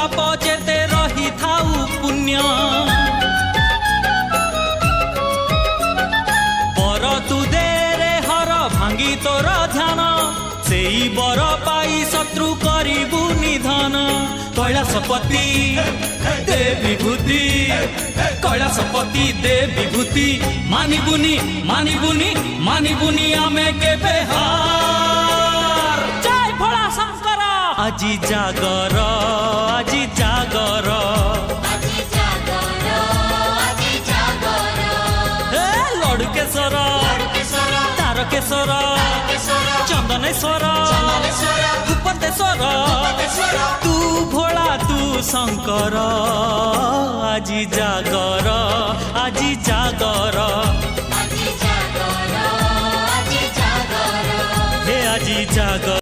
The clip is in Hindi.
पाप जेते रही थाऊ पुण्य बर तू दे रे हर भांगी तोर ध्यान सेई बर पाई शत्रु करिबु निधन कैलाशपति दे विभूति कैलाशपति दे विभूति मानिबुनी मानिबुनी मानिबुनी आमे केबे हार जय भोला शंकर আজি जागर আজি जागर हे लड़केश्वर तारकेश्वर चंदनेश्वर भूपतेश्वर तू भोला तू शंकर আজি जागर আজি जागर हे আজি जागर।